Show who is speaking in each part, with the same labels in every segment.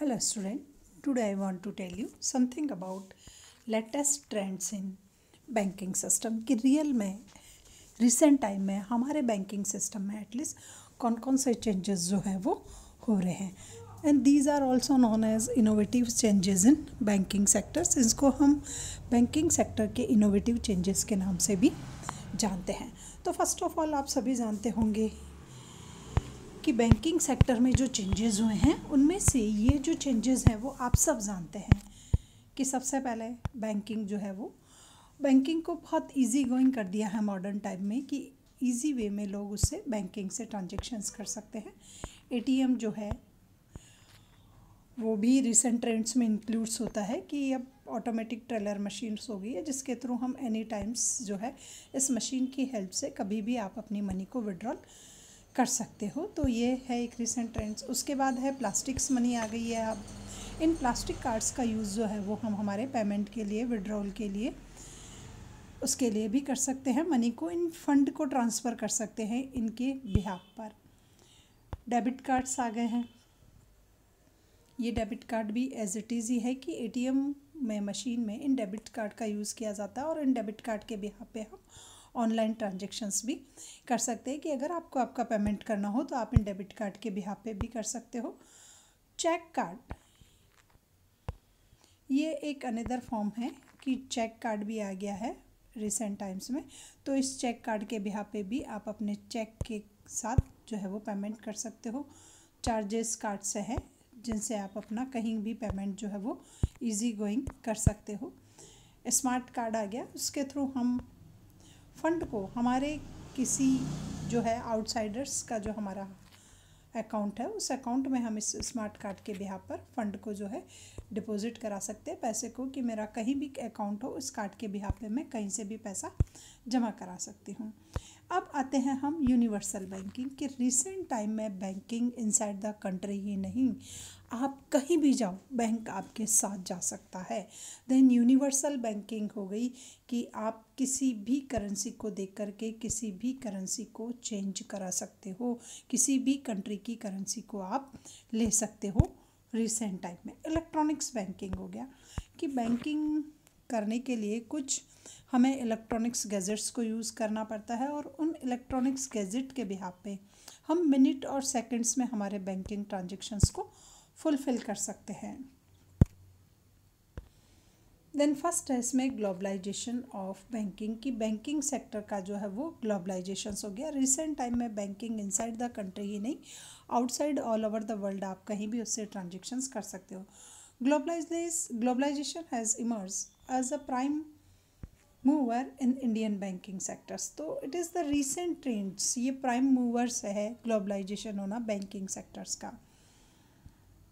Speaker 1: Hello student, today I want to tell you something about latest trends in banking system कि real में recent time में हमारे banking system में at least कौन कौन से चेंजेस जो है वो हो रहे हैं and these are also known as innovative changes in banking sectors. इसको हम बैंकिंग सेक्टर के इनोवेटिव चेंजेस के नाम से भी जानते हैं। तो फर्स्ट ऑफ ऑल आप सभी जानते होंगे कि बैंकिंग सेक्टर में जो चेंजेस हुए हैं उनमें से ये जो चेंजेस हैं वो आप सब जानते हैं कि सबसे पहले बैंकिंग जो है वो बैंकिंग को बहुत इजी गोइंग कर दिया है मॉडर्न टाइम में कि इजी वे में लोग उससे बैंकिंग से ट्रांजैक्शंस कर सकते हैं। एटीएम जो है वो भी रिसेंट ट्रेंड्स में इंक्लूड्स होता है कि अब ऑटोमेटिक टेलर मशीन्स हो गई है जिसके थ्रू हम एनी टाइम्स जो है इस मशीन की हेल्प से कभी भी आप अपनी मनी को विड्रॉल कर सकते हो। तो ये है एक रिसेंट ट्रेंड्स। उसके बाद है प्लास्टिक्स मनी आ गई है। अब इन प्लास्टिक कार्ड्स का यूज़ जो है वो हम हमारे पेमेंट के लिए विड्रॉल के लिए उसके लिए भी कर सकते हैं। मनी को इन फंड को ट्रांसफ़र कर सकते हैं इनके बिहाफ पर। डेबिट कार्ड्स आ गए हैं। ये डेबिट कार्ड भी एज इट इज़ ही है कि एटीएम में मशीन में इन डेबिट कार्ड का यूज़ किया जाता है और इन डेबिट कार्ड के बिहाफ पे हम ऑनलाइन ट्रांजैक्शंस भी कर सकते हैं कि अगर आपको आपका पेमेंट करना हो तो आप इन डेबिट कार्ड के बिहाफ पे भी कर सकते हो। चेक कार्ड ये एक अनदर फॉर्म है कि चेक कार्ड भी आ गया है रिसेंट टाइम्स में। तो इस चेक कार्ड के बिहाफ पे भी आप अपने चेक के साथ जो है वो पेमेंट कर सकते हो। चार्जेस कार्ड से है जिनसे आप अपना कहीं भी पेमेंट जो है वो इजी गोइंग कर सकते हो। स्मार्ट कार्ड आ गया, उसके थ्रू हम फंड को हमारे किसी जो है आउटसाइडर्स का जो हमारा अकाउंट है उस अकाउंट में हम इस स्मार्ट कार्ड के बिहाफ पर फंड को जो है डिपॉजिट करा सकते हैं पैसे को कि मेरा कहीं भी अकाउंट हो उस कार्ड के बिहाफ पे मैं कहीं से भी पैसा जमा करा सकती हूँ। अब आते हैं हम यूनिवर्सल बैंकिंग कि रिसेंट टाइम में बैंकिंग इनसाइड द कंट्री ही नहीं, आप कहीं भी जाओ बैंक आपके साथ जा सकता है। देन यूनिवर्सल बैंकिंग हो गई कि आप किसी भी करेंसी को देख करके किसी भी करेंसी को चेंज करा सकते हो, किसी भी कंट्री की करेंसी को आप ले सकते हो। रिसेंट टाइम में इलेक्ट्रॉनिक्स बैंकिंग हो गया कि बैंकिंग करने के लिए कुछ हमें इलेक्ट्रॉनिक्स गैजेट्स को यूज़ करना पड़ता है और उन इलेक्ट्रॉनिक्स गैजेट के बिहाफ पे हम मिनट और सेकंड्स में हमारे बैंकिंग ट्रांजैक्शंस को फुलफिल कर सकते हैं। देन फर्स्ट है इसमें ग्लोबलाइजेशन ऑफ बैंकिंग की बैंकिंग सेक्टर का जो है वो ग्लोबलाइजेशन हो गया। रिसेंट टाइम में बैंकिंग इनसाइड द कंट्री ही नहीं outside all over the world आप कहीं भी उससे ट्रांजैक्शंस कर सकते हो। Globalisation has emerge as a prime mover in Indian banking sectors. तो it is the recent trends, ये प्राइम मूवर्स है ग्लोबलाइजेशन होना बैंकिंग सेक्टर्स का।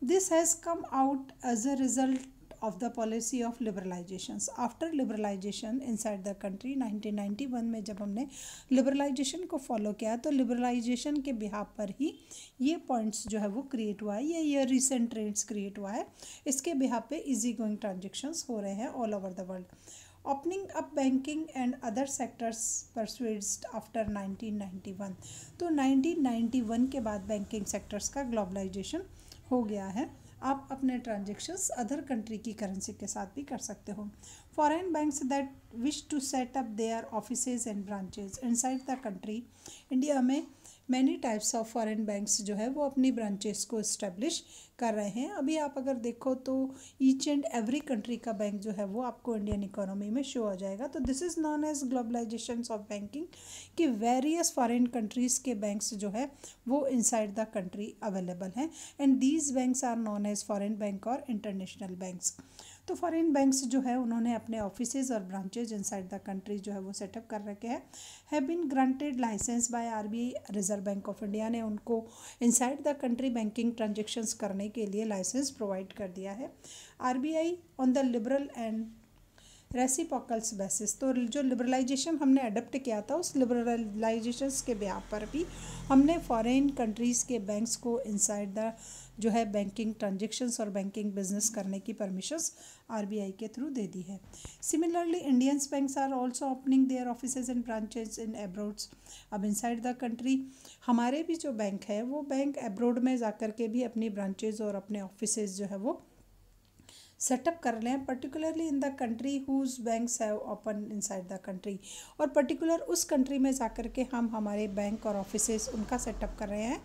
Speaker 1: This has come out as a result of the policy of liberalizations. After liberalization inside the country 1991 में जब हमने liberalization को follow किया तो liberalization के बिहाफ पर ही ये पॉइंट्स जो है वो क्रिएट हुआ है, ये रिसेंट ट्रेंड्स क्रिएट हुआ है। इसके बिहाफ पे इजी गोइंग ट्रांजेक्शन्स हो रहे हैं all over the world. Opening up banking and other sectors persuades after 1991। तो 1991 के बाद बैंकिंग सेक्टर्स का ग्लोबलाइजेशन हो गया है। आप अपने ट्रांजेक्शन्स अदर कंट्री की करेंसी के साथ भी कर सकते हो। Foreign banks that wish to set up their offices and branches inside the country, India में many types of foreign banks जो है वो अपनी ब्रांचेस को इस्टेब्लिश कर रहे हैं। अभी आप अगर देखो तो ईच एंड एवरी कंट्री का बैंक जो है वो आपको इंडियन इकोनॉमी में शो हो जाएगा। तो this is known as globalisation of banking कि वेरियस फॉरेन कंट्रीज़ के बैंक्स जो है वो इनसाइड द कंट्री अवेलेबल हैं and these banks are known as foreign bank और इंटरनेशनल बैंक्स। तो फॉरेन बैंक्स जो है उन्होंने अपने ऑफिसेज और ब्रांचेज इनसाइड द कंट्री जो है वो सेटअप कर रखे हैं। Have been granted licence by RBI, reserve bank of India ने उनको inside the country banking transactions करने के लिए लाइसेंस प्रोवाइड कर दिया है। RBI on the liberal and reciprocals basis, तो जो लिबरलाइजेशन हमने अडोप्ट किया था उस लिबरलाइजेशंस के ब्याह पर भी हमने फॉरेन कंट्रीज़ के बैंक्स को इनसाइड द जो है बैंकिंग ट्रांजेक्शन्स और बैंकिंग बिजनेस करने की परमिशंस आरबीआई के थ्रू दे दी है। Similarly Indians banks are also opening their offices and branches in abroads. अब इनसाइड द कंट्री हमारे भी जो बैंक है वो बैंक एब्रोड में जाकर के भी अपनी ब्रांचेज और अपने ऑफिसेज जो है वो सेटअप कर रहे हैं, particularly in the country whose banks have open inside the country, और पर्टिकुलर उस कंट्री में जाकर के हम हमारे बैंक और ऑफिसेज उनका सेटअप कर रहे हैं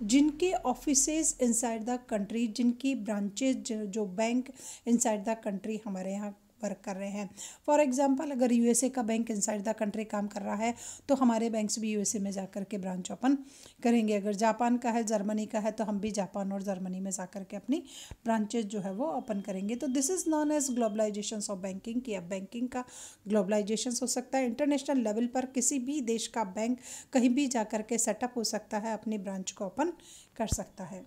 Speaker 1: जिनके ऑफिसेज इनसाइड द कंट्री, जिनकी ब्रांचेज जो बैंक इनसाइड द कंट्री हमारे यहाँ वर्क कर रहे हैं। फॉर एग्जांपल अगर यूएसए का बैंक इनसाइड द कंट्री काम कर रहा है तो हमारे बैंक्स भी यूएसए में जाकर के ब्रांच ओपन करेंगे। अगर जापान का है, जर्मनी का है, तो हम भी जापान और जर्मनी में जाकर के अपनी ब्रांचेज जो है वो ओपन करेंगे। तो this is known as globalisation of banking, कि अब बैंकिंग का ग्लोबलाइजेशन हो सकता है। इंटरनेशनल लेवल पर किसी भी देश का बैंक कहीं भी जाकर के सेटअप हो सकता है, अपनी ब्रांच को ओपन कर सकता है।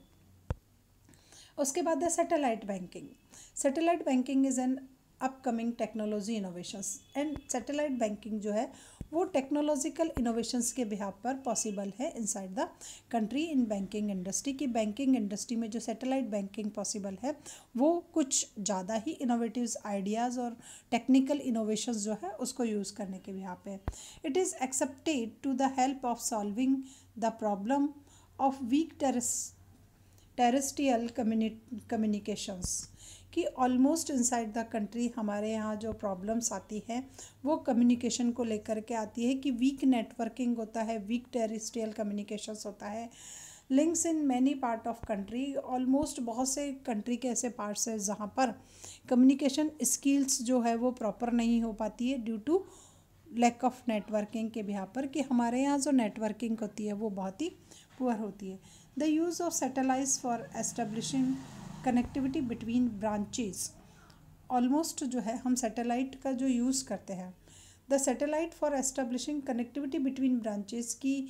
Speaker 1: उसके बाद है satellite banking. Satellite banking is an upcoming technology innovations, and satellite banking जो है वो टेक्नोलॉजिकल इनोवेशंस के बिहाफ पर पॉसिबल है inside the country in banking industry. की बैंकिंग इंडस्ट्री में जो सैटेलाइट बैंकिंग पॉसिबल है वो कुछ ज़्यादा ही इनोवेटिव आइडियाज़ और टेक्निकल इनोवेशंस जो है उसको यूज़ करने के बिहाफ पे। It is accepted to the help of solving the problem of week terrestrial communications, कि ऑलमोस्ट इनसाइड द कंट्री हमारे यहाँ जो प्रॉब्लम्स आती है वो कम्युनिकेशन को लेकर के आती है कि वीक नेटवर्किंग होता है, वीक टेरेस्ट्रियल कम्युनिकेशंस होता है, links in many part of country. Almost बहुत से कंट्री के ऐसे पार्ट्स हैं जहाँ पर कम्युनिकेशन स्किल्स जो है वो प्रॉपर नहीं हो पाती है due to lack of networking के बिहाफ पर, कि हमारे यहाँ जो नेटवर्किंग होती है वो बहुत ही पुअर होती है। The use of satellites for establishing connectivity between branches, almost जो है हम सैटेलाइट का जो यूज़ करते हैं, the satellite for establishing connectivity between branches, की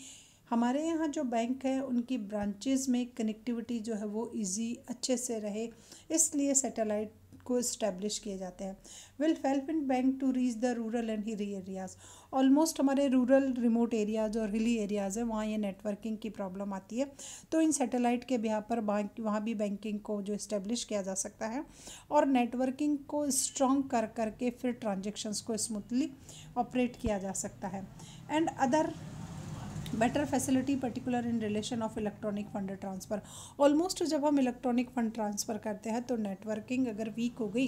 Speaker 1: हमारे यहाँ जो बैंक है उनकी ब्रांचेस में कनेक्टिविटी जो है वो इजी अच्छे से रहे, इसलिए सैटेलाइट को इस्टेब्लिश किए जाते हैं। Will help in bank to reach the rural and hilly areas. Almost हमारे रूरल रिमोट एरियाज़ और हिली एरियाज़ है वहाँ ये नेटवर्किंग की प्रॉब्लम आती है, तो इन सैटेलाइट के बिहार पर वहाँ भी बैंकिंग को जो इस्टेब्लिश किया जा सकता है और नेटवर्किंग को स्ट्रॉन्ग कर करके फिर ट्रांजेक्शन्स को स्मूथली ऑपरेट किया जा सकता है। And other better facility particular in relation of electronic fund transfer. Almost जब हम इलेक्ट्रॉनिक फंड ट्रांसफ़र करते हैं तो नेटवर्किंग अगर वीक हो गई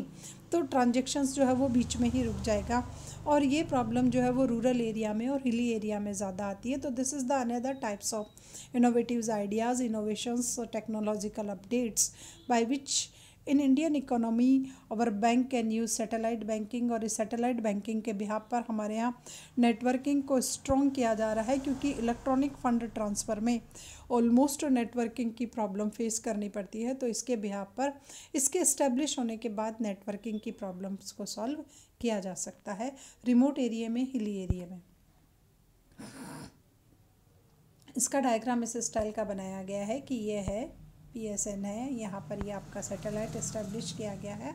Speaker 1: तो ट्रांजेक्शन्स जो है वो बीच में ही रुक जाएगा, और ये प्रॉब्लम जो है वो रूरल एरिया में और हिली एरिया में ज़्यादा आती है। तो this is the another types of innovative ideas, innovations और technological updates by which in Indian economy और bank can use satellite banking. और इस सैटेलाइट बैंकिंग के बिहाफ पर हमारे यहाँ नेटवर्किंग को स्ट्रॉन्ग किया जा रहा है, क्योंकि इलेक्ट्रॉनिक फंड ट्रांसफ़र में ऑलमोस्ट नेटवर्किंग की प्रॉब्लम फेस करनी पड़ती है, तो इसके बिहाफ पर इसके इस्टेब्लिश होने के बाद नेटवर्किंग की प्रॉब्लम्स को सॉल्व किया जा सकता है रिमोट एरिया में, हिली एरिया में। इसका डायग्राम इस स्टाइल का बनाया गया है कि ये है PSN है, यहाँ पर ये आपका सैटेलाइट इस्टेब्लिश किया गया है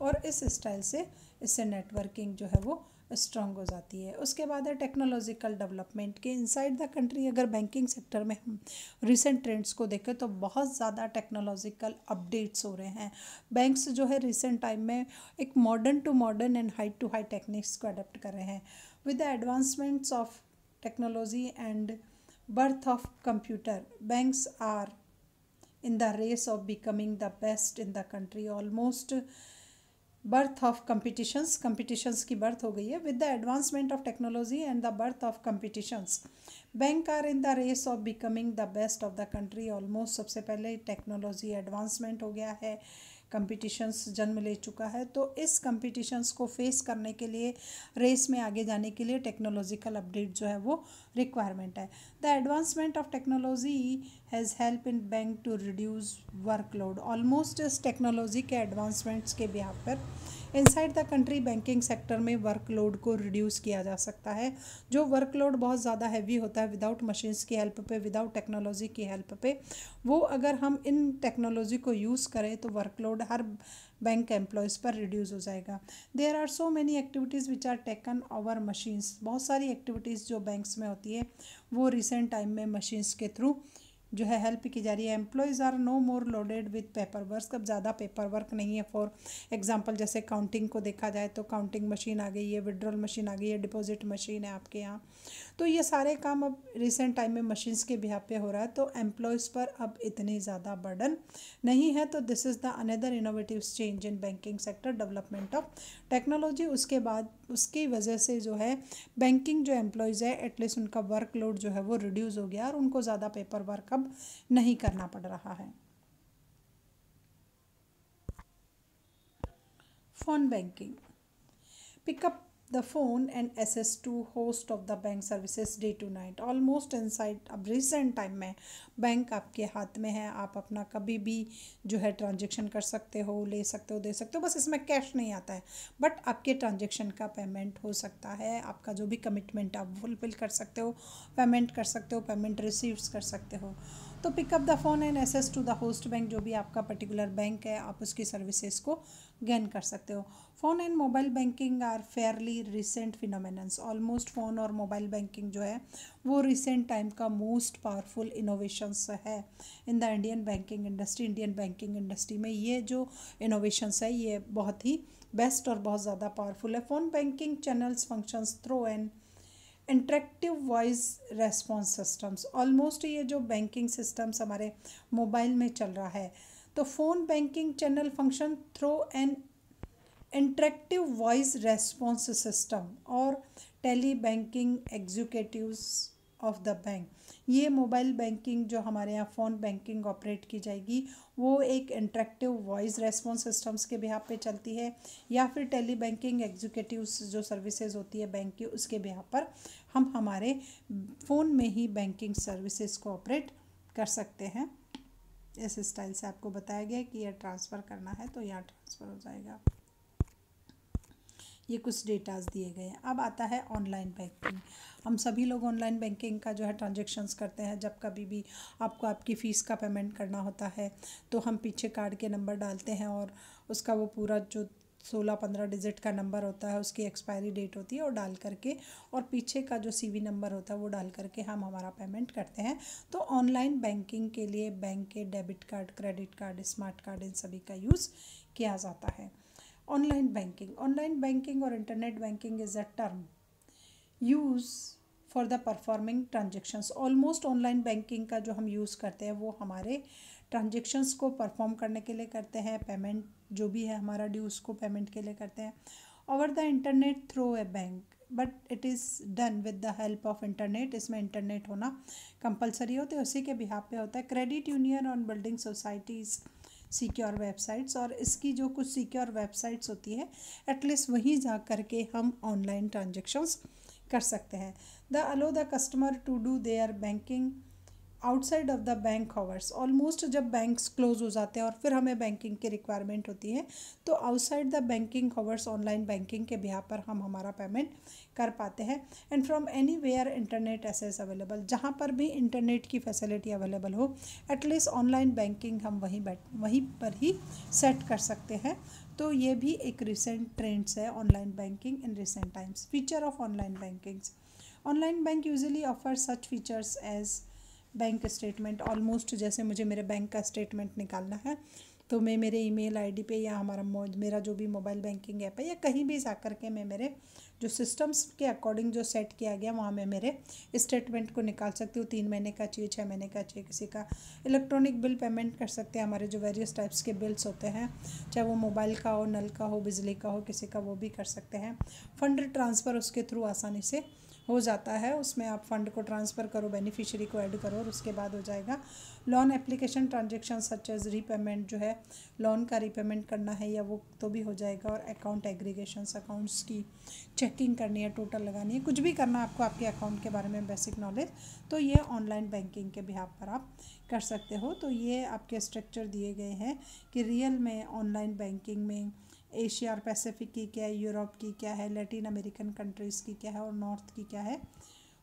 Speaker 1: और इस स्टाइल से इससे नेटवर्किंग जो है वो स्ट्रॉन्ग हो जाती है। उसके बाद है टेक्नोलॉजिकल डेवलपमेंट के इनसाइड द कंट्री। अगर बैंकिंग सेक्टर में हम रिसेंट ट्रेंड्स को देखें तो बहुत ज़्यादा टेक्नोलॉजिकल अपडेट्स हो रहे हैं। बैंक्स जो है रिसेंट टाइम में एक modern to modern and high to high techniques को अडोप्ट कर रहे हैं। With the advancements of technology and birth of computer, banks are in the race of becoming the best in the country. Almost birth of competitions की birth हो गई है। with the advancement of technology and the birth of competitions, bank are in the race of becoming the best of the country. almost सबसे पहले technology advancement हो गया है, competitions जन्म ले चुका है, तो इस कंपटीशंस को फेस करने के लिए, रेस में आगे जाने के लिए टेक्नोलॉजिकल अपडेट जो है वो रिक्वायरमेंट है। The advancement of technology has help in bank to reduce workload. Almost इस टेक्नोलॉजी के एडवांसमेंट्स के बिहाफ पर inside the country banking sector में वर्कलोड को रिड्यूस किया जा सकता है। जो वर्कलोड बहुत ज़्यादा हैवी होता है विदाउट मशीन्स की हेल्प पे, विदाउट टेक्नोलॉजी की हेल्प पे, वो अगर हम इन टेक्नोलॉजी को यूज़ करें तो वर्कलोड हर बैंक एम्प्लॉयज़ पर रिड्यूस हो जाएगा। There are so many activities which are taken over machines. बहुत सारी एक्टिविटीज़ जो बैंक्स में होती है वो रिसेंट टाइम में मशीन्स के थ्रू जो है हेल्प की जा रही है। Employees are no more loaded with paper work. अब ज़्यादा पेपर वर्क नहीं है। फॉर एग्जांपल जैसे काउंटिंग को देखा जाए तो काउंटिंग मशीन आ गई है, विड्रॉल मशीन आ गई है, डिपॉजिट मशीन है आपके यहाँ। तो ये सारे काम अब रिसेंट टाइम में मशीन्स के बिहाफ पे हो रहा है, तो एम्प्लॉयज़ पर अब इतनी ज़्यादा बर्डन नहीं है। तो this is the another innovative change in banking sector, development of technology. उसके बाद उसकी वजह से जो है बैंकिंग जो एम्प्लॉयज़ है एटलीस्ट उनका वर्कलोड जो है वो रिड्यूस हो गया और उनको ज़्यादा पेपर वर्क अब नहीं करना पड़ रहा है। Phone banking, pickup the phone and access to host of the bank services day to night almost inside। अब रिसेंट टाइम में बैंक आपके हाथ में है, आप अपना कभी भी जो है ट्रांजेक्शन कर सकते हो, ले सकते हो, दे सकते हो। बस इसमें कैश नहीं आता है बट आपके ट्रांजेक्शन का पेमेंट हो सकता है, आपका जो भी कमिटमेंट आप फुलफिल कर सकते हो, पेमेंट कर सकते हो, पेमेंट रिसीव्स कर सकते हो। तो pick up the phone and access to the host bank, जो भी आपका पर्टिकुलर बैंक है आप उसकी सर्विसेज को गेन कर सकते हो। Phone and mobile banking are fairly recent phenomenons. Almost phone और मोबाइल बैंकिंग जो है वो रिसेंट टाइम का मोस्ट पावरफुल इनोवेशंस है in the Indian banking industry. Indian banking industry में ये जो इनोवेशंस है ये बहुत ही बेस्ट और बहुत ज़्यादा पावरफुल है। Phone banking channels functions through and interactive voice response systems. Almost ये जो बैंकिंग सिस्टम्स हमारे मोबाइल में चल रहा है, तो phone banking channel function through an interactive voice response system और tele banking executives of the bank. ये मोबाइल बैंकिंग जो हमारे यहाँ फ़ोन बैंकिंग ऑपरेट की जाएगी वो एक इंटरेक्टिव वॉइस रेस्पॉन्स सिस्टम्स के बिहाफ पे चलती है, या फिर टेली बैंकिंग एग्जीक्यूटिव्स जो सर्विसेज होती है बैंक की उसके बिहाफ पर हम हमारे फ़ोन में ही बैंकिंग सर्विसेज को ऑपरेट कर सकते हैं। इस स्टाइल से आपको बताया गया कि यह ट्रांसफ़र करना है तो यहाँ ट्रांसफ़र हो जाएगा। ये कुछ डेटाज दिए गए हैं। अब आता है ऑनलाइन बैंकिंग। हम सभी लोग ऑनलाइन बैंकिंग का जो है ट्रांजेक्शन्स करते हैं। जब कभी भी आपको आपकी फ़ीस का पेमेंट करना होता है तो हम पीछे कार्ड के नंबर डालते हैं और उसका वो पूरा जो 16-15 डिजिट का नंबर होता है उसकी एक्सपायरी डेट होती है और डाल करके, और पीछे का जो सीवी नंबर होता है वो डाल करके हम हमारा पेमेंट करते हैं। तो ऑनलाइन बैंकिंग के लिए बैंक के debit card, credit card, smart card इन सभी का यूज़ किया जाता है। ऑनलाइन बैंकिंग और internet banking is a term use for the performing transactions. Almost online banking का जो हम यूज़ करते हैं वो हमारे ट्रांजेक्शन्स को परफॉर्म करने के लिए करते हैं, पेमेंट जो भी है हमारा ड्यूज़ को पेमेंट के लिए करते हैं over the internet through a bank, but it is done with the help of internet. इसमें इंटरनेट होना कंपलसरी होता है, उसी के बिहाफ पे होता है। Credit union on building societies secure websites, और इसकी जो कुछ सिक्योर वेबसाइट्स होती है एटलीस्ट वहीं जा कर के हम ऑनलाइन ट्रांजेक्शन्स कर सकते हैं। They allow the customer to do their banking outside of the bank hours. Almost जब बैंक्स क्लोज हो जाते हैं और फिर हमें बैंकिंग की रिक्वायरमेंट होती है तो outside the banking hours online banking के बिहाफ पर हम हमारा पेमेंट कर पाते हैं। And from anywhere internet access available, जहाँ पर भी इंटरनेट की फैसिलिटी अवेलेबल हो एटलीस्ट ऑनलाइन बैंकिंग हम वहीं पर ही सेट कर सकते हैं। तो ये भी एक रिसेंट ट्रेंड्स है online banking in recent times. Feature of online bankings, online bank usually offer such features as bank statement. Almost जैसे मुझे मेरे बैंक का स्टेटमेंट निकालना है तो मैं मेरे ईमेल आईडी पे या मेरा जो भी मोबाइल बैंकिंग ऐप है या कहीं भी जा कर के मैं मेरे जो सिस्टम्स के अकॉर्डिंग जो सेट किया गया वहाँ मैं मेरे स्टेटमेंट को निकाल सकती हूँ। 3 महीने का चाहिए, 6 महीने का चाहिए, किसी का इलेक्ट्रॉनिक बिल पेमेंट कर सकते हैं। हमारे जो वेरियस टाइप्स के बिल्स होते हैं, चाहे वो मोबाइल का हो, नल का हो, बिजली का हो, किसी का, वो भी कर सकते हैं। फंड ट्रांसफ़र उसके थ्रू आसानी से हो जाता है। उसमें आप फ़ंड को ट्रांसफ़र करो, बेनिफिशियरी को ऐड करो और उसके बाद हो जाएगा। Loan application transaction such as repayment, जो है लोन का रीपेमेंट करना है या वो तो भी हो जाएगा। और अकाउंट एग्रीगेशंस, अकाउंट्स की चेकिंग करनी है, टोटल लगानी है, कुछ भी करना आपको आपके अकाउंट के बारे में बेसिक नॉलेज, तो ये ऑनलाइन बैंकिंग के बिहाफ पर आप कर सकते हो। तो ये आपके स्ट्रक्चर दिए गए हैं कि रियल में ऑनलाइन बैंकिंग में एशिया और पैसिफिक की क्या है, यूरोप की क्या है, लैटिन अमेरिकन कंट्रीज़ की क्या है और नॉर्थ की क्या है,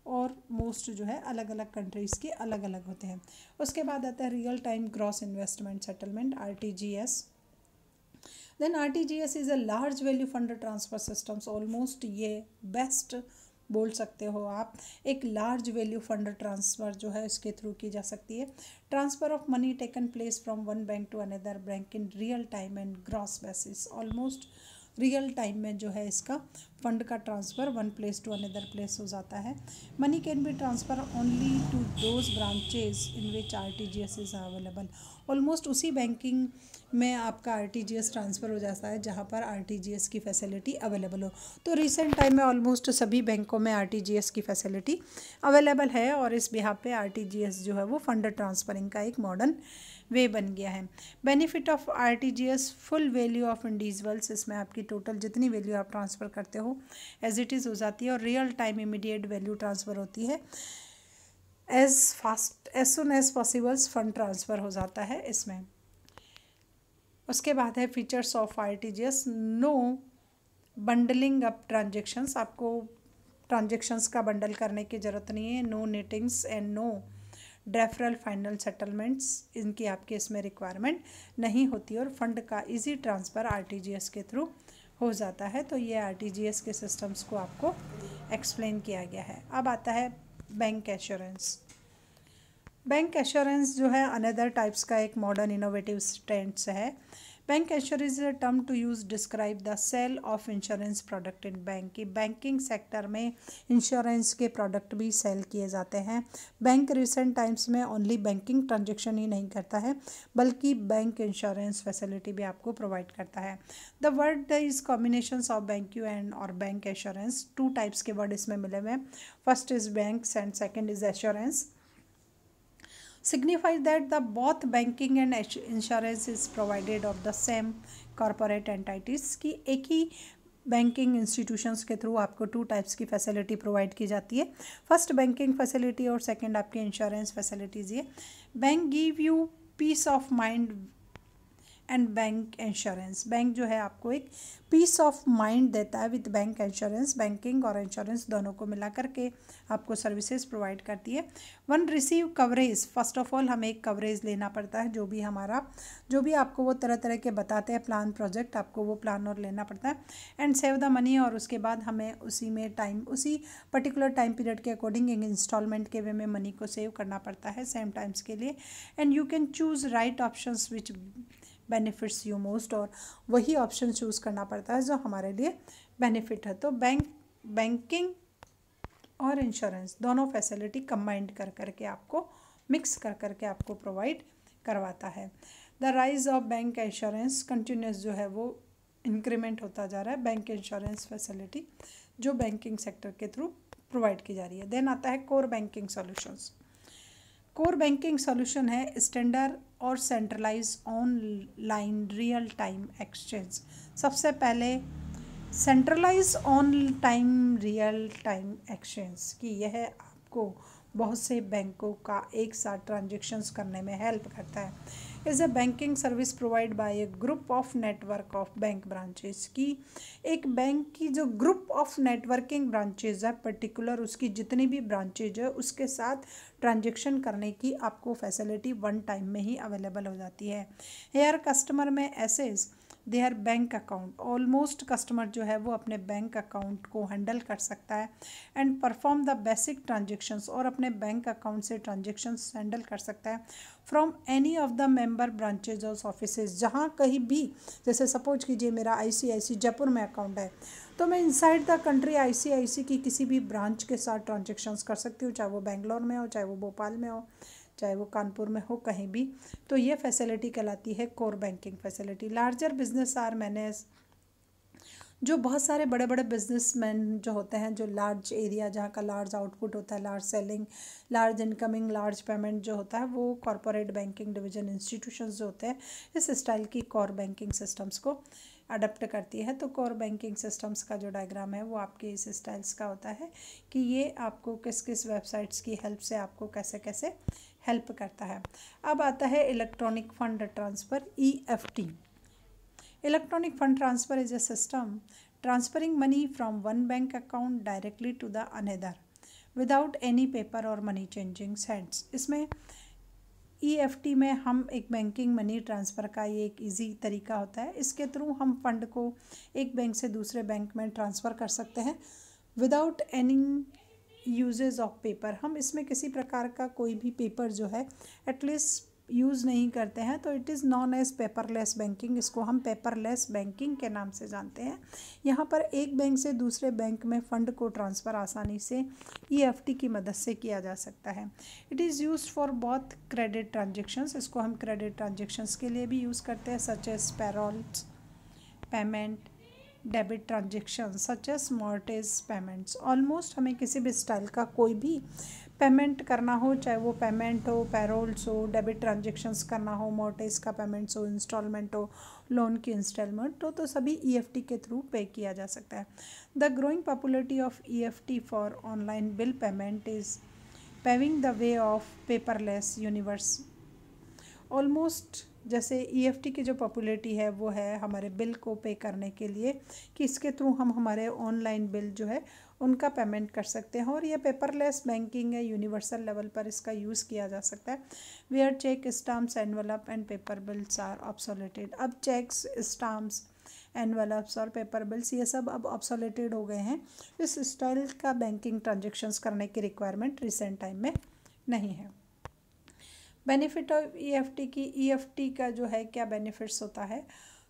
Speaker 1: और मोस्ट जो है अलग अलग कंट्रीज़ के अलग अलग होते हैं। उसके बाद आता है real time gross investment settlement, RTGS। Then RTGS is a large value fund transfer systems, almost ये बेस्ट बोल सकते हो आप। एक लार्ज वैल्यू फंड ट्रांसफ़र जो है इसके थ्रू की जा सकती है। Transfer of money taken place from one bank to another bank in real time and gross basis, almost real time में जो है इसका फंड का transfer one place to another place हो जाता है। Money can be transfer only to those branches in which RTGS is available, almost उसी banking में आपका RTGS ट्रांसफ़र हो जाता है जहाँ पर RTGS की फैसिलिटी अवेलेबल हो। तो रिसेंट टाइम में ऑलमोस्ट सभी बैंकों में RTGS की फैसिलिटी अवेलेबल है और इस बिहाफ पे RTGS जो है वो फंड ट्रांसफरिंग का एक मॉडर्न वे बन गया है। Benefit of RTGS, full value of individuals, इसमें आपकी टोटल जितनी वैल्यू आप ट्रांसफ़र करते हो एज इट इज़ हो जाती है और real time immediate value transfer होती है। As soon as possibles fund transfer हो जाता है इसमें। उसके बाद है features of RTGS, no bundling up transactions, आपको ट्रांजेक्शन्स का बंडल करने की ज़रूरत नहीं है। No nettings and no deferral final settlements, इनकी आपके इसमें रिक्वायरमेंट नहीं होती और फंड का इजी ट्रांसफ़र RTGS के थ्रू हो जाता है। तो ये RTGS के सिस्टम्स को आपको एक्सप्लेन किया गया है। अब आता है बैंक एश्योरेंस। बैंक एश्योरेंस जो है अनदर टाइप्स का एक मॉडर्न इनोवेटिव ट्रेंड्स है। Bank assurance is a term to use describe the sale of insurance product in bank, की बैंकिंग सेक्टर में इंश्योरेंस के प्रोडक्ट भी सेल किए जाते हैं। बैंक रिसेंट टाइम्स में ओनली बैंकिंग ट्रांजेक्शन ही नहीं करता है बल्कि बैंक इंश्योरेंस फैसिलिटी भी आपको प्रोवाइड करता है। The word is combinations of bank you and और बैंक एश्योरेंस, टू टाइप्स के वर्ड इसमें मिले हुए हैं। First is banks and second is assurance, signifies that the both banking and insurance is provided of the same corporate entities, की एक ही banking institutions के थ्रू आपको टू टाइप्स की फैसिलिटी प्रोवाइड की जाती है। फर्स्ट बैंकिंग फैसिलिटी और सेकंड आपकी इंश्योरेंस फैसिलिटीज़। ये bank give you peace of mind and bank insurance, bank जो है आपको एक पीस ऑफ माइंड देता है विद बैंक इंश्योरेंस, बैंकिंग और इंश्योरेंस दोनों को मिला करके आपको सर्विसेज प्रोवाइड करती है। One receive coverage, first of all हमें एक कवरेज लेना पड़ता है, जो भी आपको वो तरह तरह के बताते हैं प्लान प्रोजेक्ट, आपको वो प्लान और लेना पड़ता है। एंड सेव द मनी, और उसके बाद हमें उसी पर्टिकुलर टाइम पीरियड के अकॉर्डिंग एक इंस्टॉलमेंट के वे में मनी को सेव करना पड़ता है सेम टाइम्स के लिए। And you can choose right options which benefits you most, और वही ऑप्शन चूज़ करना पड़ता है जो हमारे लिए बेनिफिट है। तो बैंकिंग और इंश्योरेंस दोनों फैसिलिटी कंबाइंड कर करके आपको मिक्स कर करके आपको प्रोवाइड करवाता है। The rise of bank insurance continues जो है वो इंक्रीमेंट होता जा रहा है, बैंक इंश्योरेंस फैसिलिटी जो बैंकिंग सेक्टर के थ्रू प्रोवाइड की जा रही है। देन आता है core banking solutions. Core banking solution है स्टैंडर्ड और centralise online real time exchange. सबसे पहले centralise on time real time exchange की यह आपको बहुत से बैंकों का एक साथ ट्रांजेक्शन्स करने में हेल्प करता है। Is a banking service provide by A group of network of bank branches, की एक बैंक की जो ग्रुप ऑफ नेटवर्किंग ब्रांचेज है पर्टिकुलर उसकी जितनी भी ब्रांचेज है उसके साथ ट्रांजेक्शन करने की आपको फैसिलिटी वन टाइम में ही अवेलेबल हो जाती है। Here customer may access their bank account, almost customer जो है वो अपने बैंक अकाउंट को हैंडल कर सकता है and perform the basic transactions, और अपने बैंक अकाउंट से ट्रांजेक्शन्स हैंडल कर सकता है from any of the member branches और ऑफिसेज, जहाँ कहीं भी, जैसे सपोज कीजिए मेरा ICICI जयपुर में अकाउंट है तो मैं इनसाइड द कंट्री ICICI की किसी भी ब्रांच के साथ ट्रांजेक्शन्स कर सकती हूँ, चाहे वो बेंगलोर में हो, चाहे वो भोपाल में हो, चाहे वो कानपुर में हो, कहीं भी। तो ये फैसिलिटी कहलाती है core banking facility. Larger business are manage जो बहुत सारे बड़े बड़े बिजनेसमैन जो होते हैं, जो लार्ज एरिया जहाँ का लार्ज आउटपुट होता है, large selling, large incoming, large payment जो होता है, वो कॉरपोरेट बैंकिंग डिवीजन इंस्टीट्यूशंस जो होते हैं इस स्टाइल की कोर बैंकिंग सिस्टम्स को अडप्ट करती है। तो कोर बैंकिंग सिस्टम्स का जो डायग्राम है वो आपके इस स्टाइल्स का होता है कि ये आपको किस किस वेबसाइट्स की हेल्प से आपको कैसे कैसे हेल्प करता है। अब आता है electronic fund transfer, EFT। Electronic fund transfer is a system transferring money from one bank account directly to the another without any paper or money changing hands। इसमें EFT में हम एक बैंकिंग मनी ट्रांसफ़र का ये एक easy तरीका होता है। इसके थ्रू हम फंड को एक बैंक से दूसरे बैंक में ट्रांसफ़र कर सकते हैं without any usages of paper. हम इसमें किसी प्रकार का कोई भी पेपर जो है एटलीस्ट यूज़ नहीं करते हैं, तो it is known as paperless banking. इसको हम पेपरलेस बैंकिंग के नाम से जानते हैं। यहाँ पर एक बैंक से दूसरे बैंक में फ़ंड को ट्रांसफ़र आसानी से EFT की मदद से किया जा सकता है। It is used for both credit transactions. इसको हम क्रेडिट ट्रांजेक्शन्स के लिए भी यूज़ करते हैं, such as payrolls payment, debit transaction such as mortgage payments. Almost हमें किसी भी स्टाइल का कोई भी पेमेंट करना हो, चाहे वो पेमेंट हो, पैरोल्स हो, डेबिट ट्रांजेक्शन्स करना हो, मॉर्टेज का पेमेंट्स हो, इंस्टॉलमेंट हो, लोन की इंस्टॉलमेंट हो, तो सभी EFT के थ्रू पे किया जा सकता है। The growing popularity of EFT for online bill payment is paving the way of paperless universe. Almost जैसे EFT की जो पॉपुलरिटी है वो है हमारे बिल को पे करने के लिए, कि इसके थ्रू हम हमारे ऑनलाइन बिल जो है उनका पेमेंट कर सकते हैं, और ये पेपरलेस बैंकिंग है, यूनिवर्सल लेवल पर इसका यूज़ किया जा सकता है। Where cheque, stamps, envelope and paper bills are obsoleted. अब चेक्स, स्टाम्प्स, एनवलप्स और पेपर बिल्स ये सब अब ऑब्सोलेटेड हो गए हैं। इस स्टाइल का बैंकिंग ट्रांजेक्शन्स करने की रिक्वायरमेंट रिसेंट टाइम में नहीं है। बेनिफिट ऑफ EFT का जो है क्या बेनिफिट्स होता है,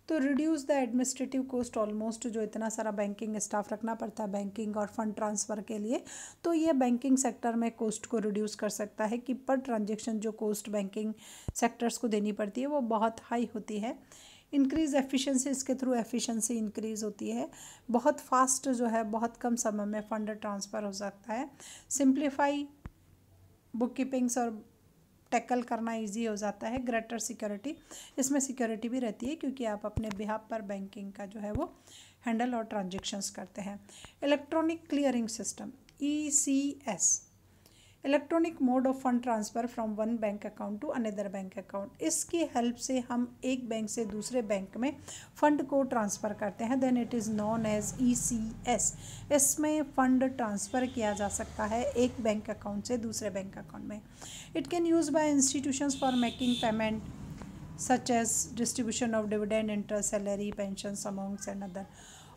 Speaker 1: तो reduce the administrative cost. Almost जो इतना सारा बैंकिंग स्टाफ रखना पड़ता है बैंकिंग और फंड ट्रांसफ़र के लिए, तो ये बैंकिंग सेक्टर में कॉस्ट को रिड्यूस कर सकता है कि पर ट्रांजेक्शन जो कॉस्ट बैंकिंग सेक्टर्स को देनी पड़ती है वो बहुत हाई होती है। इंक्रीज़ एफिशिएंसी, इसके थ्रू एफिशिएंसी इंक्रीज़ होती है, बहुत फास्ट जो है बहुत कम समय में फ़ंड ट्रांसफ़र हो सकता है। सिंप्लीफाई बुक कीपिंग्स और टैकल करना इजी हो जाता है। ग्रेटर सिक्योरिटी, इसमें सिक्योरिटी भी रहती है क्योंकि आप अपने बिहाफ पर बैंकिंग का जो है वो हैंडल और ट्रांजेक्शन्स करते हैं। Electronic clearing system, ECS, electronic mode of fund transfer from one bank account to another bank account. इसकी हेल्प से हम एक बैंक से दूसरे बैंक में फ़ंड को ट्रांसफ़र करते हैं, then it is known as ECS। इसमें फ़ंड ट्रांसफ़र किया जा सकता है एक बैंक अकाउंट से दूसरे बैंक अकाउंट में। It can use by institutions for making payment such as distribution of dividend, interest, salary, pension amounts and other.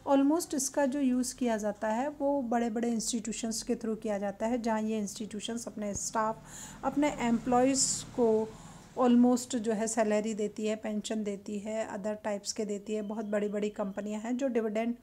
Speaker 1: Almost इसका जो यूज़ किया जाता है वो बड़े बड़े इंस्टीट्यूशंस के थ्रू किया जाता है, जहाँ ये इंस्टीट्यूशंस अपने स्टाफ, अपने एम्प्लॉयज़ को ऑलमोस्ट जो है सैलरी देती है, पेंशन देती है, अदर टाइप्स के देती है। बहुत बड़ी बड़ी कंपनियां हैं जो डिविडेंड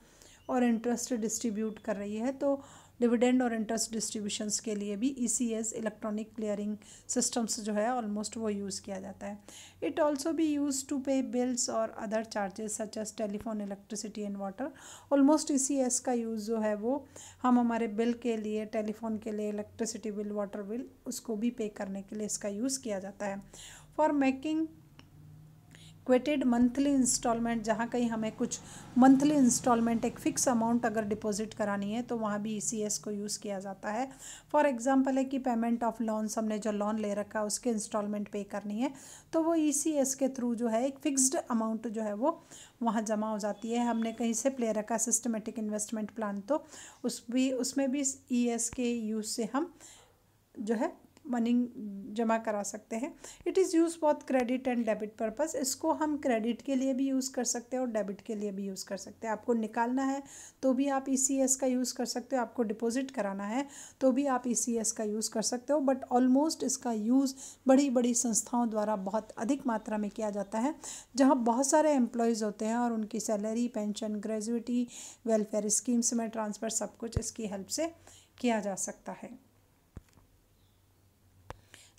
Speaker 1: और इंटरेस्ट डिस्ट्रीब्यूट कर रही है, तो डिविडेंड और इंटरेस्ट डिस्ट्रीब्यूशंस के लिए भी ECS इलेक्ट्रॉनिक क्लियरिंग सिस्टम्स जो है ऑलमोस्ट वो यूज़ किया जाता है। इट ऑल्सो भी यूज टू पे बिल्स और other charges such as telephone, electricity and water. Almost ECS का यूज़ जो है वो हम हमारे बिल के लिए, टेलीफोन के लिए, इलेक्ट्रिसिटी बिल, वाटर बिल, उसको भी पे करने के लिए इसका यूज़ किया जाता है। फॉर मेकिंग क्वेटेड मंथली इंस्टॉलमेंट, जहाँ कहीं हमें कुछ मंथली इंस्टॉलमेंट एक फ़िक्स अमाउंट अगर डिपॉजिट करानी है तो वहाँ भी ECS को यूज़ किया जाता है। फॉर एग्जांपल है कि पेमेंट ऑफ लोन्स, हमने जो लोन ले रखा है उसके इंस्टॉलमेंट पे करनी है, तो वो ECS के थ्रू जो है एक फ़िक्स्ड अमाउंट जो है वो वहाँ जमा हो जाती है। हमने कहीं से ले रखा सिस्टमेटिक इन्वेस्टमेंट प्लान, तो उसमें भी ES के यूज़ से हम जो है मनी जमा करा सकते हैं। It is use both credit and debit purpose. इसको हम क्रेडिट के लिए भी यूज़ कर सकते हैं और डेबिट के लिए भी यूज़ कर सकते हैं। आपको निकालना है तो भी आप ECS का यूज़ कर सकते हो, आपको डिपॉजिट कराना है तो भी आप ECS का यूज़ कर सकते हो। बट ऑलमोस्ट इसका यूज़ बड़ी बड़ी संस्थाओं द्वारा बहुत अधिक मात्रा में किया जाता है, जहाँ बहुत सारे एम्प्लॉयज़ होते हैं और उनकी सैलरी, पेंशन, ग्रेजुइटी, वेलफेयर स्कीम्स में ट्रांसफ़र, सब कुछ इसकी हेल्प से किया जा सकता है।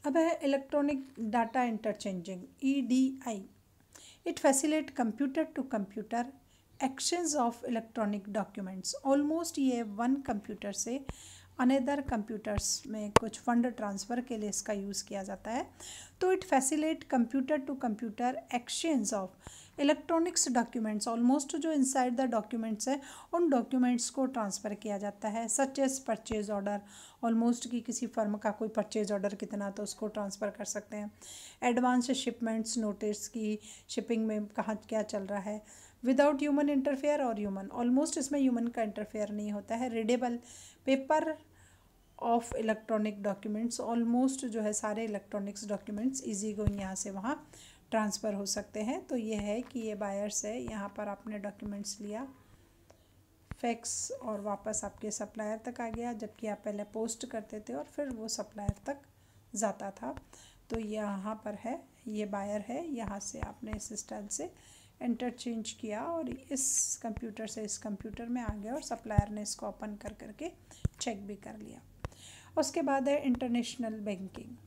Speaker 1: अब है electronic data interchanging, EDI। It facilitate computer to computer exchange of electronic documents. Almost ये वन कंप्यूटर से अनदर कंप्यूटर्स में कुछ फंड ट्रांसफ़र के लिए इसका यूज़ किया जाता है। तो it facilitate computer to computer exchange of electronics documents. Almost जो इनसाइड द डॉक्यूमेंट्स है उन डॉक्यूमेंट्स को ट्रांसफ़र किया जाता है, such as purchase order. Almost कि किसी फर्म का कोई परचेज ऑर्डर कितना तो उसको ट्रांसफ़र कर सकते हैं। एडवांस शिपमेंट्स नोटिस की शिपिंग में कहाँ क्या चल रहा है, विदाउट ह्यूमन इंटरफेयर और ह्यूमन, ऑलमोस्ट इसमें ह्यूमन का इंटरफेयर नहीं होता है। Readable paper of electronic documents. Almost जो है सारे इलेक्ट्रॉनिक्स डॉक्यूमेंट्स इजी गोइंग यहाँ से वहाँ ट्रांसफ़र हो सकते हैं। तो ये है कि ये बायर्स है, यहाँ पर आपने डॉक्यूमेंट्स लिया फैक्स और वापस आपके सप्लायर तक आ गया, जबकि आप पहले पोस्ट करते थे और फिर वो सप्लायर तक जाता था। तो यहाँ पर है, ये बायर है, यहाँ से आपने इस स्टाइल से इंटरचेंज किया और इस कंप्यूटर से इस कंप्यूटर में आ गया और सप्लायर ने इसको ओपन कर करके चेक भी कर लिया। उसके बाद है international banking.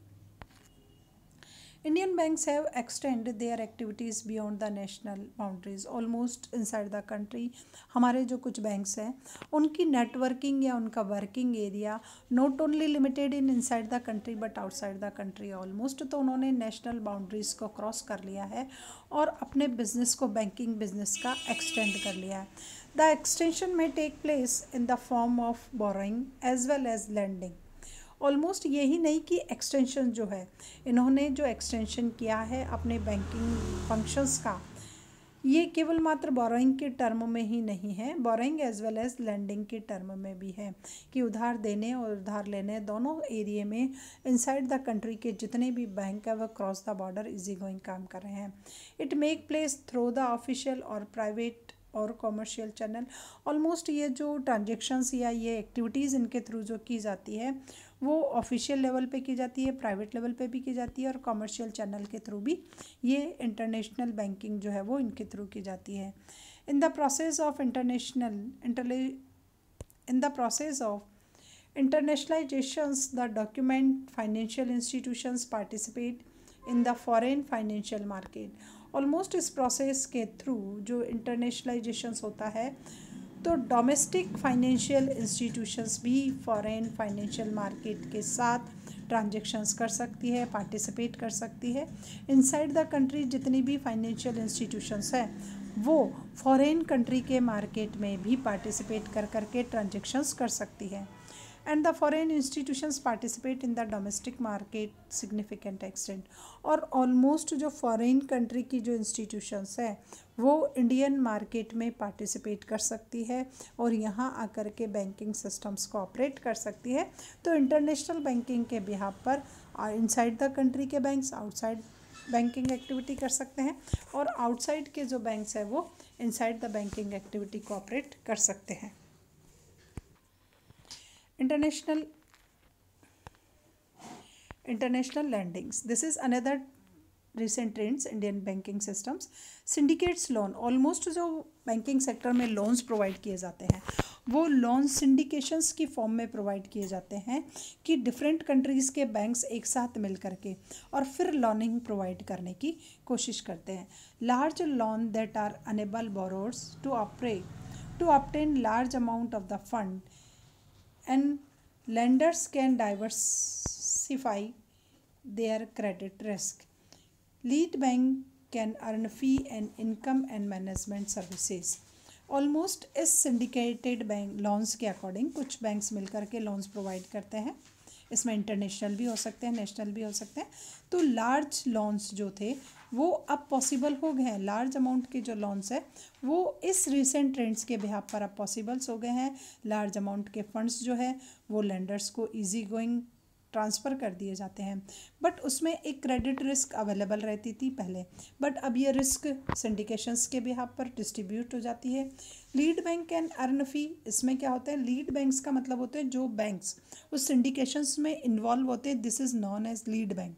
Speaker 1: Indian banks have extend their activities beyond the national boundaries. Almost inside the country हमारे जो कुछ बैंक्स हैं उनकी नेटवर्किंग या उनका working area not only limited in inside the country but outside the country almost. तो उन्होंने national boundaries को क्रॉस कर लिया है और अपने बिजनेस को, बैंकिंग बिजनेस का एक्सटेंड कर लिया है। The extension may take place in the form of borrowing as well as lending. Almost यही नहीं कि एक्सटेंशन जो है, इन्होंने जो एक्सटेंशन किया है अपने बैंकिंग फंक्शंस का, ये केवल मात्र बोरोइंग के टर्म में ही नहीं है, borrowing as well as lending के टर्म में भी है कि उधार देने और उधार लेने दोनों एरिया में इनसाइड द कंट्री के जितने भी बैंक है वह cross the border easy going काम कर रहे हैं। It make place through the official और प्राइवेट और कॉमर्शियल चैनल। ऑलमोस्ट ये जो ट्रांजेक्शन्स या ये एक्टिविटीज़ इनके थ्रू जो की जाती है वो ऑफिशियल लेवल पे की जाती है, प्राइवेट लेवल पे भी की जाती है और कमर्शियल चैनल के थ्रू भी ये इंटरनेशनल बैंकिंग जो है वो इनके थ्रू की जाती है। In the process of internationalisations the document financial institutions participate in the foreign financial market. Almost इस प्रोसेस के थ्रू जो इंटरनेशनलाइजेशंस होता है तो डोमेस्टिक फाइनेंशियल इंस्टीट्यूशंस भी फॉरेन फाइनेंशियल मार्केट के साथ ट्रांजेक्शन्स कर सकती है, पार्टिसिपेट कर सकती है। इनसाइड द कंट्री जितनी भी फाइनेंशियल इंस्टीट्यूशंस हैं वो फॉरेन कंट्री के मार्केट में भी पार्टिसिपेट कर करके ट्रांजेक्शन्स कर सकती है। And the foreign institutions participate in the domestic market significant extent. और ऑलमोस्ट जो फॉरेन कंट्री की जो इंस्टीट्यूशंस है वो इंडियन मार्केट में पार्टिसिपेट कर सकती है और यहाँ आकर के बैंकिंग सिस्टम्स को ऑपरेट कर सकती है। तो इंटरनेशनल बैंकिंग के बिहाफ पर इनसाइड द कंट्री के बैंक्स आउटसाइड बैंकिंग एक्टिविटी कर सकते हैं और आउटसाइड के जो बैंक्स हैं वो इनसाइड द बैंकिंग एक्टिविटी को ऑपरेट कर सकते हैं। International lendings. This is another recent trends Indian banking systems. Syndicates loan. Almost जो बैंकिंग सेक्टर में लोन्स प्रोवाइड किए जाते हैं वो लोन सिंडिकेशंस की फॉर्म में प्रोवाइड किए जाते हैं कि डिफरेंट कंट्रीज़ के बैंक्स एक साथ मिल करके और फिर लोनिंग प्रोवाइड करने की कोशिश करते हैं। Large loan that are enable borrowers to obtain large amount of the fund and lenders can diversify their credit risk. Lead bank can earn fee and income and management services. Almost इस syndicated bank loans के according कुछ banks मिलकर के loans provide करते हैं। इसमें international भी हो सकते हैं, नेशनल भी हो सकते हैं। तो लार्ज लोन्स जो थे वो अब पॉसिबल हो गए हैं। लार्ज अमाउंट के जो लोन्स है वो इस रिसेंट ट्रेंड्स के बिहाफ पर अब पॉसिबल्स हो गए हैं। लार्ज अमाउंट के फंड्स जो है वो लेंडर्स को इजी गोइंग ट्रांसफ़र कर दिए जाते हैं, बट उसमें एक क्रेडिट रिस्क अवेलेबल रहती थी पहले, बट अब ये रिस्क सिंडिकेशंस के बिहाफ पर डिस्ट्रीब्यूट हो जाती है। लीड बैंक कैन अर्न फी। इसमें क्या होता है, लीड बैंक्स का मतलब होते हैं जो बैंक्स उस सिंडिकेशंस में इन्वॉल्व होते हैं, this is known as lead bank.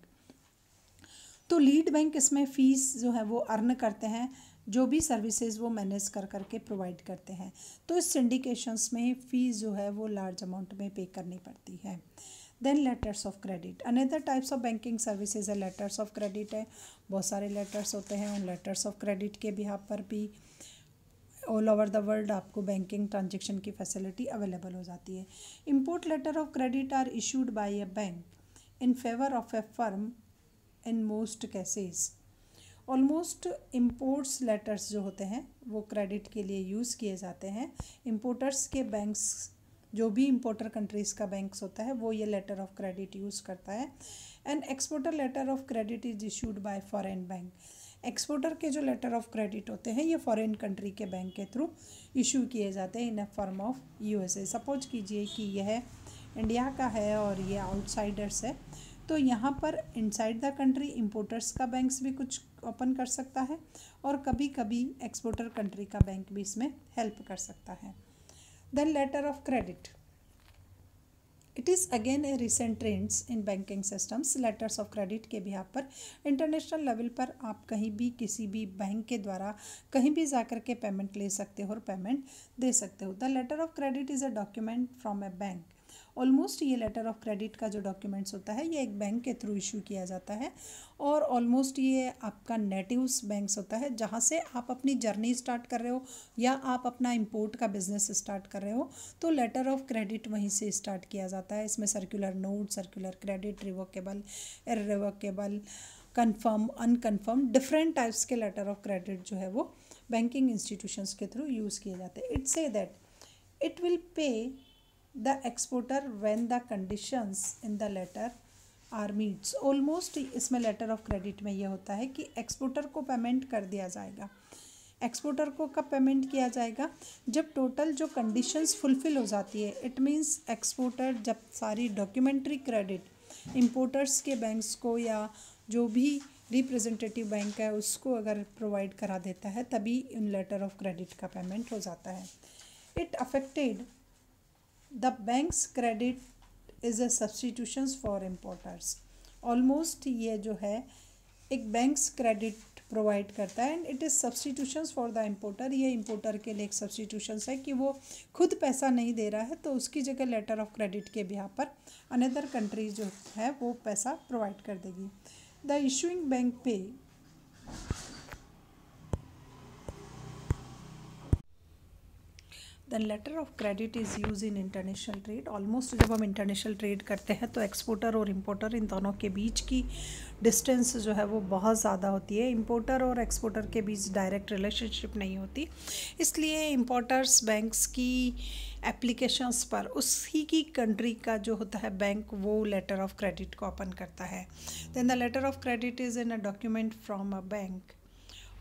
Speaker 1: तो लीड बैंक इसमें फ़ीस जो है वो अर्न करते हैं, जो भी सर्विसेज वो मैनेज कर करके प्रोवाइड करते हैं। तो इस सिंडिकेशंस में फ़ीस जो है वो लार्ज अमाउंट में पे करनी पड़ती है। Then letters of credit, another types of banking services है लेटर्स ऑफ क्रेडिट है। बहुत सारे लेटर्स होते हैं, उन लेटर्स ऑफ क्रेडिट के बिहाफ पर भी ऑल ओवर द वर्ल्ड आपको बैंकिंग ट्रांजेक्शन की फैसिलिटी अवेलेबल हो जाती है। Import letter of credit are issued by a bank in favour of a firm in most cases. Almost imports letters जो होते हैं वो क्रेडिट के लिए यूज़ किए जाते हैं। इम्पोर्टर्स के बैंक्स, जो भी इम्पोर्टर कंट्रीज़ का बैंक्स होता है वो ये लेटर ऑफ क्रेडिट यूज़ करता है। And exporter letter of credit is issued by foreign bank. Exporter के जो लेटर ऑफ क्रेडिट होते हैं ये फॉरेन कंट्री के बैंक के थ्रू इशू किए जाते हैं in a form of USA. Suppose कीजिए कि यह इंडिया का है और ये आउटसाइडर्स है, तो यहाँ पर इनसाइड द कंट्री इम्पोर्टर्स का बैंक्स भी कुछ ओपन कर सकता है और कभी कभी एक्सपोर्टर कंट्री का बैंक भी इसमें हेल्प कर सकता है। Then letter of credit, it is again a recent trends in banking systems. Letters of credit के बिहाफ पर इंटरनेशनल लेवल पर आप कहीं भी किसी भी बैंक के द्वारा कहीं भी जाकर के पेमेंट ले सकते हो और पेमेंट दे सकते हो। The letter of credit is a document from a bank. Almost ये लेटर ऑफ क्रेडिट का जो डॉक्यूमेंट्स होता है ये एक बैंक के थ्रू इशू किया जाता है और ऑलमोस्ट ये आपका नेटिव्स बैंक्स होता है जहाँ से आप अपनी जर्नी स्टार्ट कर रहे हो या आप अपना इंपोर्ट का बिजनेस स्टार्ट कर रहे हो, तो लेटर ऑफ क्रेडिट वहीं से स्टार्ट किया जाता है। इसमें circular note, circular credit, revocable, irrevocable, confirm, unconfirm, different types के लेटर ऑफ क्रेडिट जो है वो बैंकिंग इंस्टीट्यूशंस के थ्रू यूज़ किए जाते हैं। It say that it will पे the exporter when the conditions in the letter are meets। Almost इसमें लेटर ऑफ क्रेडिट में यह होता है कि एक्सपोर्टर को पेमेंट कर दिया जाएगा। एक्सपोर्टर को कब पेमेंट किया जाएगा? जब टोटल जो कंडीशंस फुलफिल हो जाती है। इट मीन्स एक्सपोर्टर जब सारी डॉक्यूमेंट्री क्रेडिट इम्पोर्टर्स के बैंक्स को या जो भी रिप्रेजेंटेटिव बैंक है उसको अगर प्रोवाइड करा देता है तभी इन लेटर ऑफ क्रेडिट का पेमेंट हो जाता है। It affected the banks credit is a substitutions for importers. Almost ये जो है एक बैंक्स क्रेडिट प्रोवाइड करता है and it is substitutions for the importer. ये इम्पोर्टर के लिए एक सब्सटीट्यूशंस है कि वो खुद पैसा नहीं दे रहा है तो उसकी जगह लेटर ऑफ क्रेडिट के बिहाफ पर अनदर कंट्री जो है वो पैसा प्रोवाइड कर देगी। The issuing bank pay then letter of credit is use in international trade. Almost जब हम इंटरनेशनल ट्रेड करते हैं तो एक्सपोर्टर और इम्पोर्टर इन दोनों के बीच की डिस्टेंस जो है वो बहुत ज़्यादा होती है। इम्पोर्टर और एक्सपोर्टर के बीच डायरेक्ट रिलेशनशिप नहीं होती, इसलिए इम्पोर्टर्स बैंक्स की एप्लीकेशंस पर उसी की कंट्री का जो होता है बैंक वो लेटर ऑफ क्रेडिट को ओपन करता है। Then the letter of credit is in a document from a bank.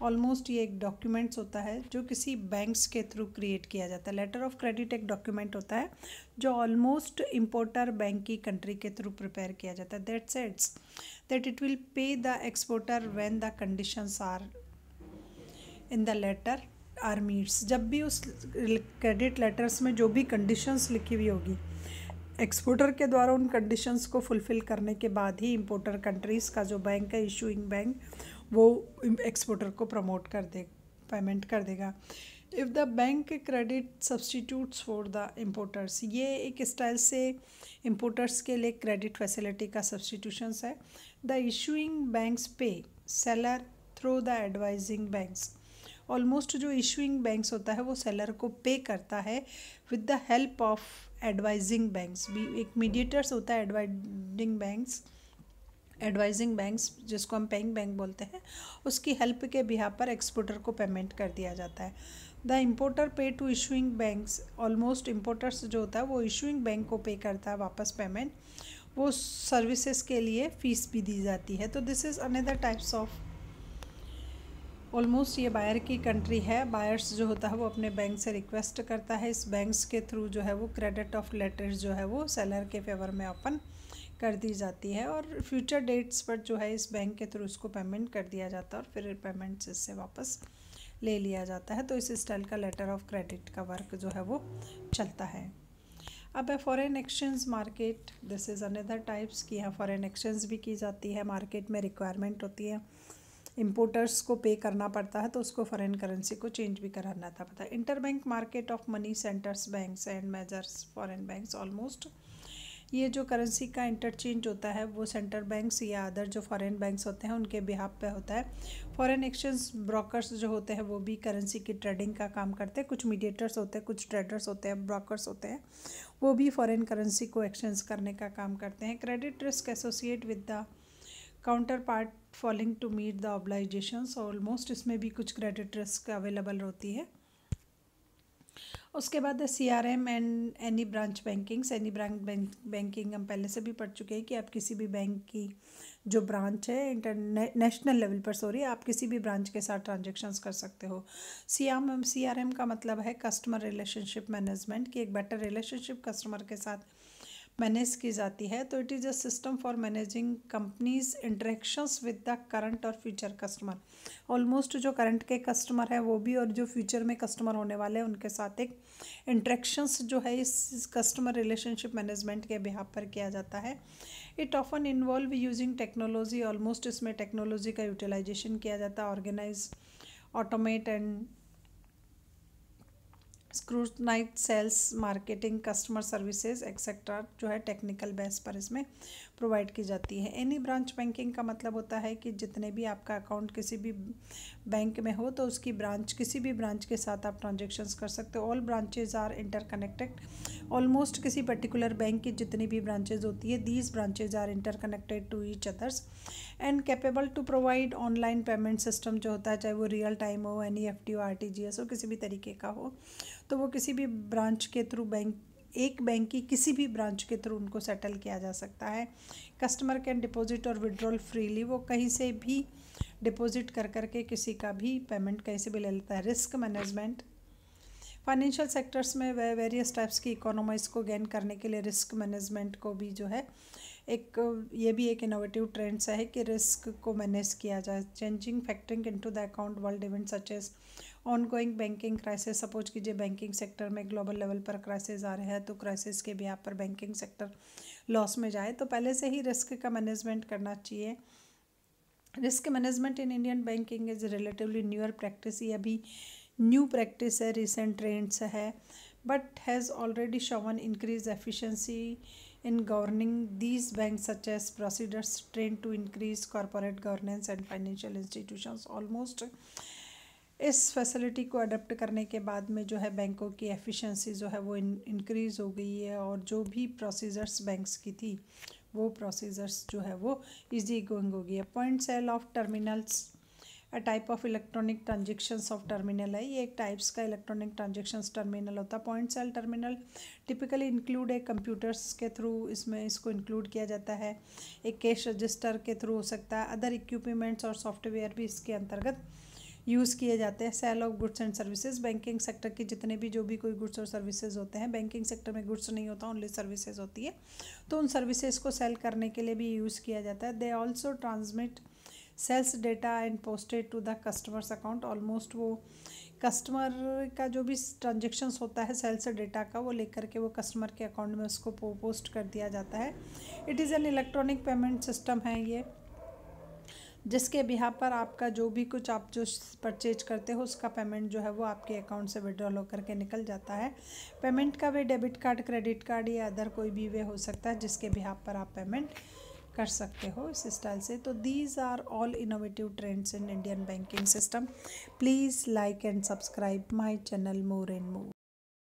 Speaker 1: Almost ये एक डॉक्यूमेंट्स होता है जो किसी बैंक्स के थ्रू क्रिएट किया जाता है। लेटर ऑफ क्रेडिट एक डॉक्यूमेंट होता है जो ऑलमोस्ट इम्पोर्टर बैंक की कंट्री के थ्रू प्रिपेयर किया जाता है। That sets that it will pay the exporter when the conditions are in the letter are meets. जब भी उस क्रेडिट लेटर्स में जो भी कंडीशंस लिखी हुई होगी एक्सपोर्टर के द्वारा उन कंडीशंस को फुलफ़िल करने के बाद ही इम्पोर्टर कंट्रीज़ का जो बैंक है इशूइंग बैंक वो एक्सपोर्टर को प्रमोट कर दे पेमेंट कर देगा। If the bank credit substitutes for the importers, ये एक स्टाइल से इम्पोर्टर्स के लिए क्रेडिट फैसिलिटी का सब्सटीट्यूशंस है। द इशूइंग बैंक्स पे seller through the advising banks. Almost जो इशूइंग बैंक्स होता है वो सेलर को पे करता है with the help of advising banks. भी एक मीडिएटर्स होता है एडवाइजिंग बैंक्स जिसको हम पेइंग बैंक बोलते हैं, उसकी हेल्प के बिहाफ पर एक्सपोर्टर को पेमेंट कर दिया जाता है। The importer pay to issuing banks. Almost importers जो होता है वो इशूइंग बैंक को पे करता है वापस पेमेंट, वो सर्विसेज के लिए फ़ीस भी दी जाती है। तो this is another types of almost ये बायर की कंट्री है। बायर्स जो होता है वो अपने बैंक से रिक्वेस्ट करता है, इस बैंक्स के थ्रू जो है वो क्रेडिट ऑफ लेटर्स जो है वो सेलर के फेवर में ओपन कर दी जाती है और फ्यूचर डेट्स पर जो है इस बैंक के थ्रू उसको पेमेंट कर दिया जाता है और फिर पेमेंट इससे वापस ले लिया जाता है। तो इस स्टाइल का लेटर ऑफ क्रेडिट का वर्क जो है वो चलता है। अब है foreign exchange market. This is another types की यहाँ फॉरेन एक्सचेंज भी की जाती है। मार्केट में रिक्वायरमेंट होती है, इम्पोर्टर्स को पे करना पड़ता है तो उसको फॉरेन करेंसी को चेंज भी कराना पड़ता है। Inter bank market of money centres banks and measures foreign banks. Almost ये जो करेंसी का इंटरचेंज होता है वो सेंट्रल बैंक्स या अदर जो फॉरेन बैंक्स होते हैं उनके बिहाफ पे होता है। फॉरेन एक्सचेंज ब्रोकर्स जो होते हैं वो भी करेंसी की ट्रेडिंग का काम करते हैं। कुछ मीडिएटर्स होते हैं, कुछ ट्रेडर्स होते हैं, ब्रोकर्स होते हैं, वो भी फॉरेन करेंसी को एक्सचेंज करने का काम करते हैं। Credit risk associate with the counter part falling to meet the obligations, almost इसमें भी कुछ क्रेडिट रिस्क अवेलेबल होती है। उसके बाद CRM and any branch bankings. Any branch banking हम पहले से भी पढ़ चुके हैं कि आप किसी भी बैंक की जो ब्रांच है इंटरनेशनल लेवल पर, आप किसी भी ब्रांच के साथ ट्रांजेक्शन्स कर सकते हो। CRM का मतलब है कस्टमर रिलेशनशिप मैनेजमेंट, कि एक बेटर रिलेशनशिप कस्टमर के साथ मैनेज की जाती है। तो it is a system for managing companies interactions with the current और फ्यूचर कस्टमर। ऑलमोस्ट जो करंट के कस्टमर हैं वो भी और जो फ्यूचर में कस्टमर होने वाले हैं उनके साथ एक इंटरेक्शंस जो है इस कस्टमर रिलेशनशिप मैनेजमेंट के बिहाफ पर किया जाता है। It often involve using technology, almost इसमें टेक्नोलॉजी का यूटिलाइजेशन किया जाता है। Organize, automate and scrutinize sales, marketing, customer services etcetera जो है टेक्निकल बेस पर इसमें प्रोवाइड की जाती है। एनी ब्रांच बैंकिंग का मतलब होता है कि जितने भी आपका अकाउंट किसी भी बैंक में हो तो उसकी ब्रांच, किसी भी ब्रांच के साथ आप ट्रांजेक्शन्स कर सकते हो। All branches are interconnected. Almost किसी पर्टिकुलर बैंक की जितनी भी ब्रांचेज होती है, these branches are interconnected to each others and capable to provide online payment system जो होता है, चाहे वो रियल टाइम हो, NEFT हो, RTGS हो, किसी भी तरीके का हो, तो वो किसी भी ब्रांच के थ्रू एक बैंक की किसी भी ब्रांच के थ्रू उनको सेटल किया जा सकता है। कस्टमर कैन डिपॉजिट और विड्रॉल फ्रीली, वो कहीं से भी डिपॉजिट कर करके किसी का भी पेमेंट कहीं से भी ले लेता है। रिस्क मैनेजमेंट, फाइनेंशियल सेक्टर्स में वेरियस टाइप्स की इकोनॉमीज को गेन करने के लिए रिस्क मैनेजमेंट को भी जो है ये भी एक इनोवेटिव ट्रेंड्स है कि रिस्क को मैनेज किया जाए। Changing factoring into the account world event such as ongoing banking crisis. Suppose कीजिए बैंकिंग सेक्टर में ग्लोबल लेवल पर क्राइसिस आ रहे हैं, तो क्राइसिस के भी पर बैंकिंग सेक्टर लॉस में जाए तो पहले से ही रिस्क का मैनेजमेंट करना चाहिए। Risk management in Indian banking is relatively newer practice, ये अभी न्यू प्रैक्टिस है, रिसेंट ट्रेंड्स है, but has already Sovan increase efficiency in governing these banks such as procedures trained to increase corporate governance and financial institutions। almost इस facility को adapt करने के बाद में जो है बैंकों की एफिशिएंसी जो है वो इंक्रीज़ हो गई है और जो भी प्रोसीजर्स बैंक्स की थी वो प्रोसीजर्स जो है वो इजी गोइंग हो गई है। Point sale of terminals, a type of electronic transactions of terminal है, ये एक टाइप्स का इलेक्ट्रॉनिक ट्रांजेक्शन्स टर्मिनल होता है। Point sale terminal typically include है कंप्यूटर्स के थ्रू, इसमें इसको इंक्लूड किया जाता है। एक कैश रजिस्टर के थ्रू हो सकता है। अदर इक्विपमेंट्स और सॉफ्टवेयर भी इसके अंतर्गत यूज़ किए जाते हैं। Sale of goods and services, banking sector की जितने भी जो भी कोई गुड्स और सर्विसेज होते हैं, बैंकिंग सेक्टर में गुड्स नहीं होता, ओनली सर्विसेज होती है, तो उन सर्विसेज को सेल करने के लिए भी यूज़ किया जाता है। They also transmit sales data and posted to the customers account. Almost वो कस्टमर का जो भी ट्रांजेक्शन्स होता है सेल्स डेटा का, वो लेकर के वो कस्टमर के अकाउंट में उसको पोस्ट कर दिया जाता है। It is an electronic payment system है ये, जिसके बिहाफ पर आपका जो भी कुछ आप जो परचेज करते हो उसका पेमेंट जो है वो आपके अकाउंट से विड्रॉल होकर के निकल जाता है। पेमेंट का वे डेबिट कार्ड, क्रेडिट कार्ड या अदर कोई भी वे हो सकता है जिसके बिहाफ पर आप पेमेंट कर सकते हो इस स्टाइल से। तो these are all innovative trends in Indian banking system. Please like and subscribe my channel more and more.